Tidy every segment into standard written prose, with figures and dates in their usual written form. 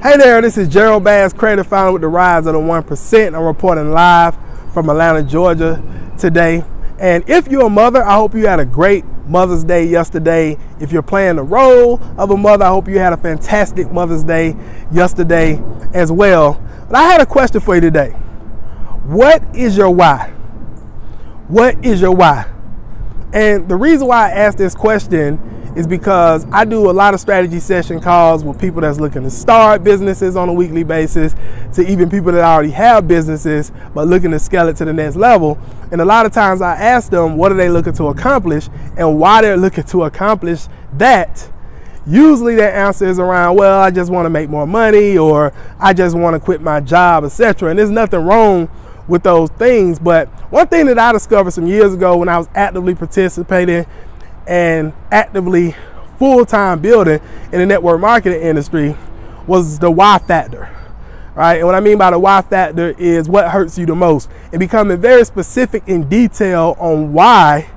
Hey there, this is Gerald Bass, creative founder with the Rise of the 1%. I'm reporting live from Atlanta, Georgia today. And if you're a mother, I hope you had a great Mother's Day yesterday. If you're playing the role of a mother, I hope you had a fantastic Mother's Day yesterday as well. But I had a question for you today. What is your why? What is your why? And the reason why I asked this question is because I do a lot of strategy session calls with people that's looking to start businesses on a weekly basis, to even people that already have businesses but looking to scale it to the next level. And a lot of times I ask them, what are they looking to accomplish and why they're looking to accomplish that. Usually their answer is around, well, I just want to make more money, or I just want to quit my job, etc. And there's nothing wrong with those things. But one thing that I discovered some years ago when I was actively participating and actively full-time building in the network marketing industry was the why factor, right? And what I mean by the why factor is what hurts you the most, and becoming very specific in detail on why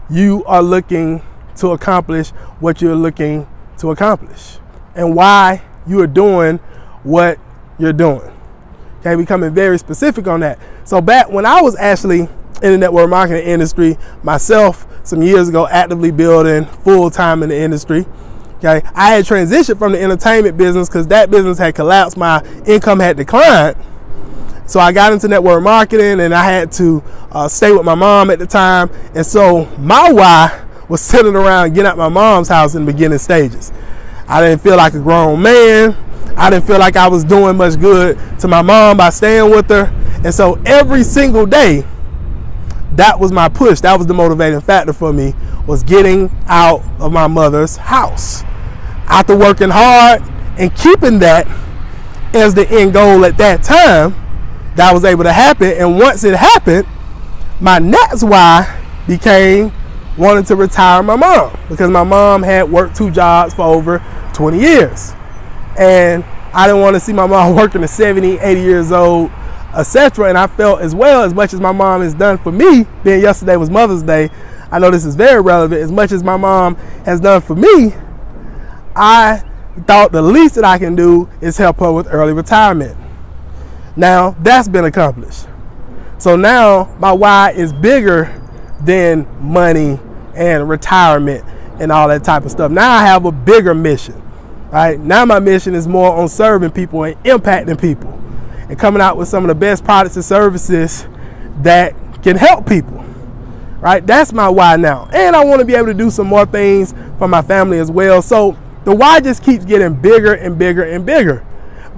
you are looking to accomplish what you're looking to accomplish and why you are doing what you're doing. Okay, becoming very specific on that. So back when I was actually in the network marketing industry myself, some years ago, actively building full-time in the industry, okay, I had transitioned from the entertainment business because that business had collapsed. My income had declined. So I got into network marketing, and I had to stay with my mom at the time. And so my why was centered around getting out my mom's house in the beginning stages. I didn't feel like a grown man. I didn't feel like I was doing much good to my mom by staying with her. And so every single day, that was my push. That was the motivating factor for me, was getting out of my mother's house. After working hard and keeping that as the end goal at that time, that was able to happen. And once it happened, my next why became wanting to retire my mom, because my mom had worked 2 jobs for over 20 years. And I didn't want to see my mom working at 70, 80 years old, etc. And I felt as well, as much as my mom has done for me, being yesterday was Mother's Day, I know this is very relevant, as much as my mom has done for me, I thought the least that I can do is help her with early retirement. Now, that's been accomplished. So now my why is bigger than money and retirement and all that type of stuff. Now I have a bigger mission, right? Now my mission is more on serving people and impacting people, and coming out with some of the best products and services that can help people, right? That's my why now. And I want to be able to do some more things for my family as well. So the why just keeps getting bigger and bigger and bigger.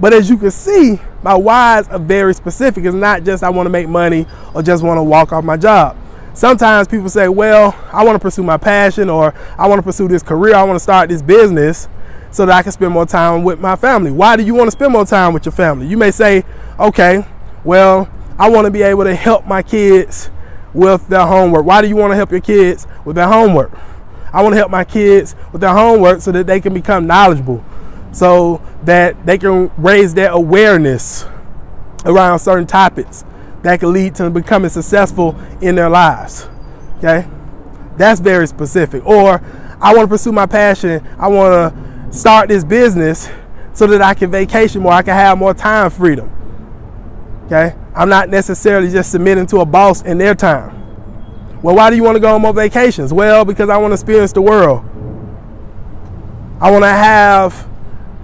But as you can see, my whys are very specific. It's not just I want to make money or just want to walk off my job. Sometimes people say, well, I want to pursue my passion, or I want to pursue this career. I want to start this business so that I can spend more time with my family. Why do you want to spend more time with your family? You may say, okay, well, I want to be able to help my kids with their homework. Why do you want to help your kids with their homework? I want to help my kids with their homework so that they can become knowledgeable, so that they can raise their awareness around certain topics that can lead to becoming successful in their lives. Okay? That's very specific. Or I want to pursue my passion. I want to start this business so that I can vacation more. I can have more time freedom. Okay? I'm not necessarily just submitting to a boss in their time. Well, why do you want to go on more vacations? Well, because I want to experience the world. I want to have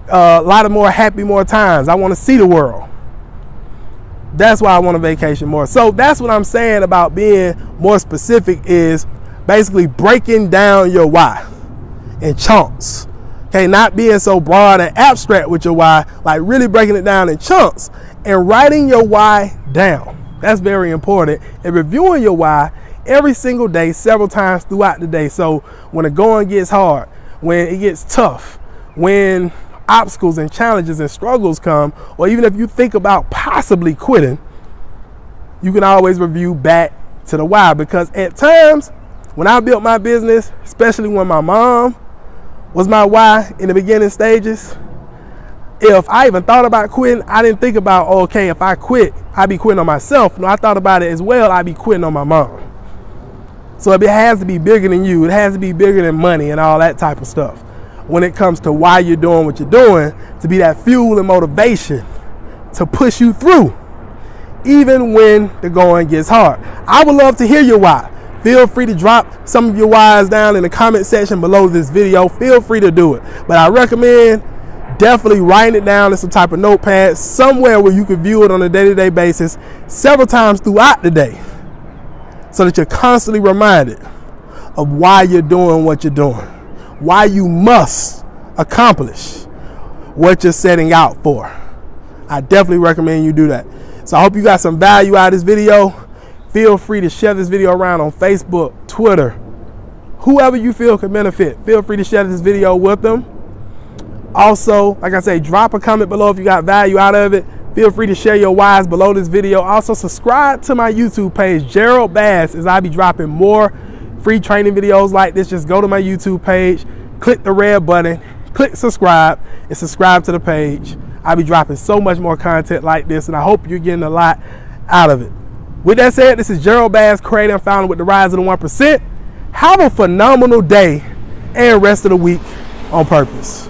a lot of more happy more times. I want to see the world. That's why I want to vacation more. So that's what I'm saying about being more specific, is basically breaking down your why in chunks. Okay, not being so broad and abstract with your why, like really breaking it down in chunks and writing your why down. That's very important. And reviewing your why every single day, several times throughout the day. So when the going gets hard, when it gets tough, when obstacles and challenges and struggles come, or even if you think about possibly quitting, you can always review back to the why. Because at times when I built my business, especially when my mom was my why in the beginning stages, if I even thought about quitting, I didn't think about, okay, if I quit, I'd be quitting on myself. No, I thought about it as well, I'd be quitting on my mom. So it has to be bigger than you. It has to be bigger than money and all that type of stuff. when it comes to why you're doing what you're doing, to be that fuel and motivation to push you through, even when the going gets hard. I would love to hear your why. Feel free to drop some of your whys down in the comment section below this video. Feel free to do it. But I recommend definitely writing it down in some type of notepad, somewhere where you can view it on a day-to-day basis several times throughout the day, so that you're constantly reminded of why you're doing what you're doing, why you must accomplish what you're setting out for. I definitely recommend you do that. So I hope you got some value out of this video. Feel free to share this video around on Facebook, Twitter, whoever you feel could benefit. Feel free to share this video with them. Also, like I say, drop a comment below if you got value out of it. Feel free to share your whys below this video. Also, subscribe to my YouTube page, Gerald Bass, as I be dropping more free training videos like this. Just go to my YouTube page, click the red button, click subscribe, and subscribe to the page. I'll be dropping so much more content like this, and I hope you're getting a lot out of it. With that said, this is Gerald Bass, creator and founder with the Rise of the 1%. Have a phenomenal day and rest of the week on purpose.